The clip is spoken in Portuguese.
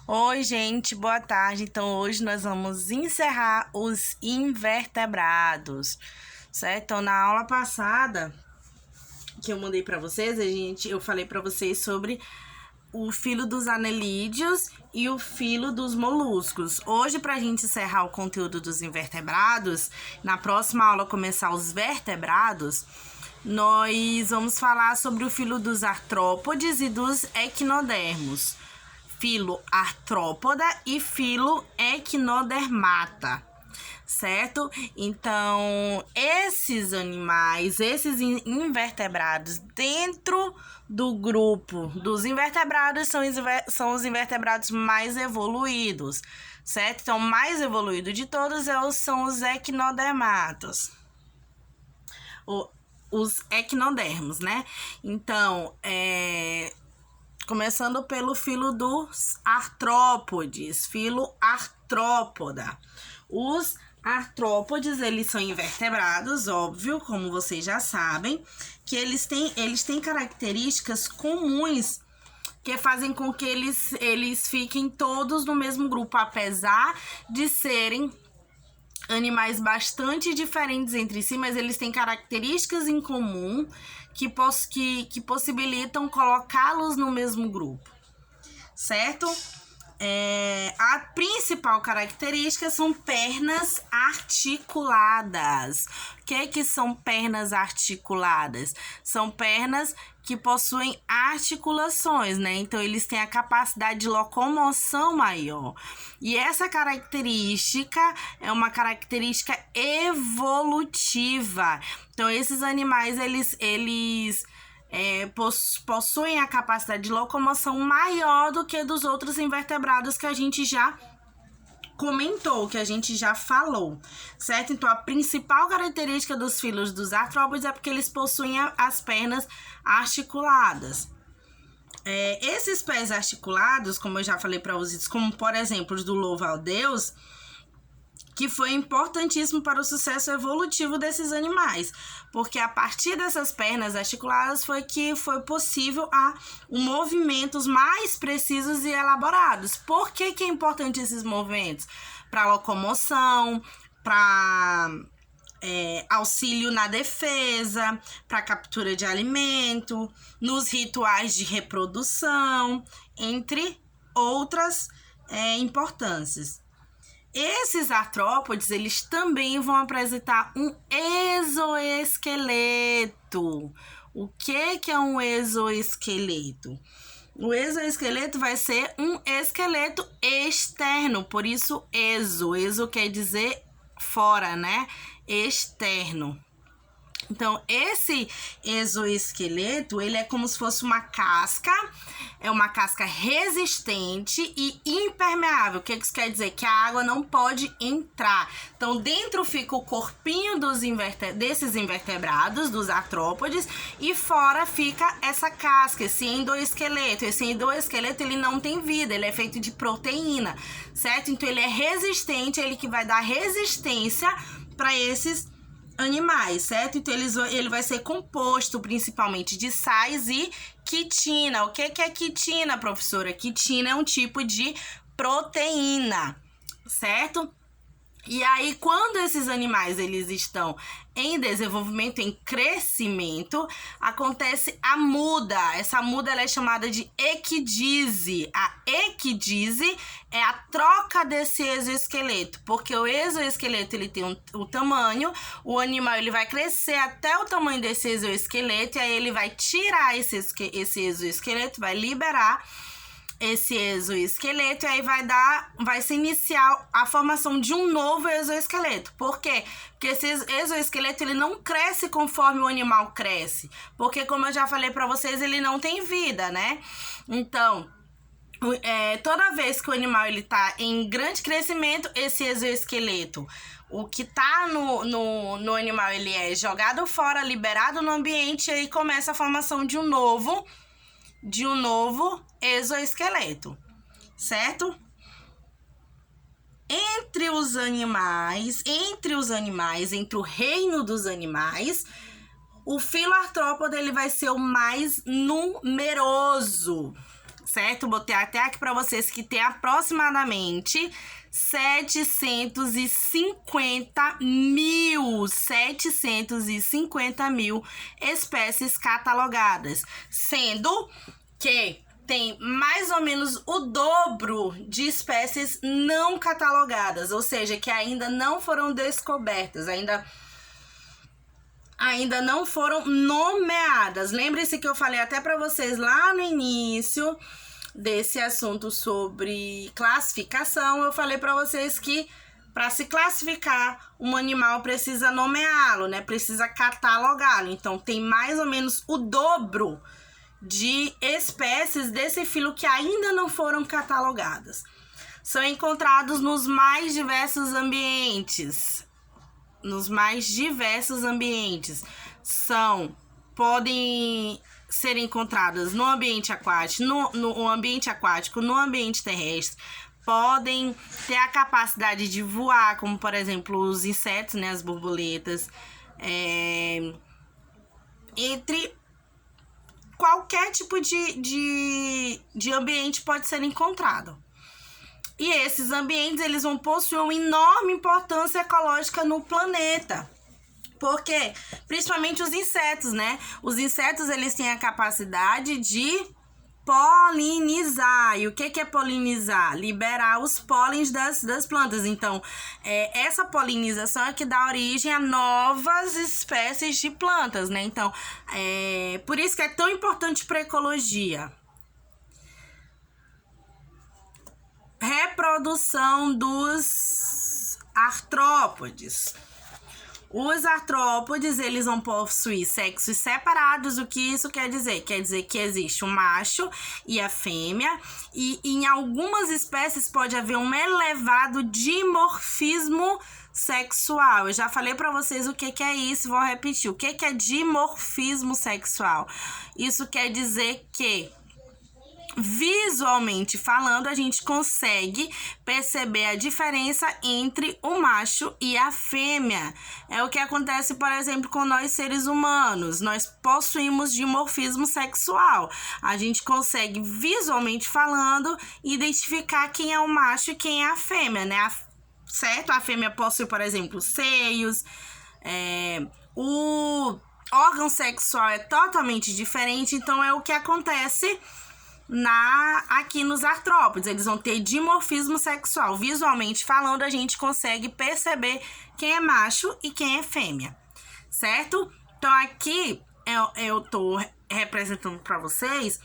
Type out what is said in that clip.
Oi, gente, boa tarde. Então, hoje nós vamos encerrar os invertebrados, certo? Então, na aula passada que eu mandei para vocês, eu falei para vocês sobre o filo dos anelídeos e o filo dos moluscos. Hoje, para a gente encerrar o conteúdo dos invertebrados, na próxima aula começar os vertebrados, nós vamos falar sobre o filo dos artrópodes e dos equinodermos. Filo artrópoda e filo equinodermata, certo? Então, esses animais, esses invertebrados dentro do grupo dos invertebrados são os invertebrados mais evoluídos, certo? Então, o mais evoluído de todos são os equinodermatos. Os equinodermos, né? Então, começando pelo filo dos artrópodes, filo artrópoda. Os artrópodes, eles são invertebrados, óbvio, como vocês já sabem, que eles têm características comuns que fazem com que eles fiquem todos no mesmo grupo, apesar de serem animais bastante diferentes entre si, mas eles têm características em comum que possibilitam colocá-los no mesmo grupo, certo? A principal característica são pernas articuladas. O que são pernas articuladas? São pernas que possuem articulações, né? Então, eles têm a capacidade de locomoção maior. E essa característica é uma característica evolutiva. Então, esses animais, eles possuem a capacidade de locomoção maior do que dos outros invertebrados que a gente já comentou, que a gente já falou, certo? Então, a principal característica dos filos dos artrópodes é porque eles possuem as pernas articuladas. Esses pés articulados, como eu já falei para vocês, como por exemplo os do louva-a-Deus, que foi importantíssimo para o sucesso evolutivo desses animais, porque a partir dessas pernas articuladas foi que foi possível movimentos mais precisos e elaborados. Por que é importante esses movimentos? Para locomoção, para auxílio na defesa, para captura de alimento, nos rituais de reprodução, entre outras importâncias. Esses artrópodes, eles também vão apresentar um exoesqueleto. O que é um exoesqueleto? O exoesqueleto vai ser um esqueleto externo, por isso exo. Exo quer dizer fora, né? Externo. Então, esse exoesqueleto, ele é como se fosse uma casca, é uma casca resistente e impermeável. O que isso quer dizer? Que a água não pode entrar. Então, dentro fica o corpinho desses invertebrados, dos artrópodes, e fora fica essa casca, esse endoesqueleto. Esse endoesqueleto, ele não tem vida, ele é feito de proteína, certo? Então, ele é resistente, ele que vai dar resistência para esses animais, certo? Então, ele vai ser composto principalmente de sais e quitina. O que é quitina, professora? Quitina é um tipo de proteína, certo? E aí, quando esses animais eles estão em desenvolvimento, em crescimento, acontece a muda. Essa muda ela é chamada de equidise. A equidise é a troca desse exoesqueleto, porque o exoesqueleto ele tem o tamanho, o animal ele vai crescer até o tamanho desse exoesqueleto, e aí ele vai tirar esse exoesqueleto, vai liberar esse exoesqueleto, e aí vai se iniciar a formação de um novo exoesqueleto. Por quê? Porque esse exoesqueleto ele não cresce conforme o animal cresce, porque como eu já falei para vocês, ele não tem vida, né? Então, toda vez que o animal ele tá em grande crescimento, esse exoesqueleto, o que tá no animal, ele é jogado fora, liberado no ambiente, e aí começa a formação de um novo exoesqueleto, certo? Entre os animais, entre o reino dos animais, o filo artrópode ele vai ser o mais numeroso. certo? Botei até aqui para vocês que tem aproximadamente 750 mil espécies catalogadas, sendo que tem mais ou menos o dobro de espécies não catalogadas, ou seja, que ainda não foram descobertas, ainda não foram nomeadas. Lembre-se que eu falei até para vocês lá no início desse assunto sobre classificação, eu falei para vocês que para se classificar um animal precisa nomeá-lo, né? Precisa catalogá-lo. Então tem mais ou menos o dobro de espécies desse filo que ainda não foram catalogadas. São encontrados nos mais diversos ambientes. Podem ser encontradas no ambiente aquático, no ambiente aquático, no ambiente terrestre. Podem ter a capacidade de voar, como por exemplo os insetos, né, as borboletas, entre qualquer tipo de ambiente pode ser encontrado. E esses ambientes, eles vão possuir uma enorme importância ecológica no planeta. Por quê? Principalmente os insetos, né? Os insetos, eles têm a capacidade de polinizar. E o que é polinizar? Liberar os pólens das plantas. Então, essa polinização é que dá origem a novas espécies de plantas, né? Então, por isso que é tão importante para a ecologia. Reprodução dos artrópodes. Os artrópodes, eles vão possuir sexos separados. O que isso quer dizer? Quer dizer que existe o macho e a fêmea. E em algumas espécies pode haver um elevado dimorfismo sexual. Eu já falei para vocês o que é isso, vou repetir. O que é dimorfismo sexual? Isso quer dizer que visualmente falando, a gente consegue perceber a diferença entre o macho e a fêmea. É o que acontece, por exemplo, com nós seres humanos. Nós possuímos dimorfismo sexual. A gente consegue, visualmente falando, identificar quem é o macho e quem é a fêmea, né? Certo? A fêmea possui, por exemplo, seios. O órgão sexual é totalmente diferente, então é o que acontece aqui nos artrópodes. Eles vão ter dimorfismo sexual. Visualmente falando, a gente consegue perceber quem é macho e quem é fêmea, certo? Então aqui eu tô representando para vocês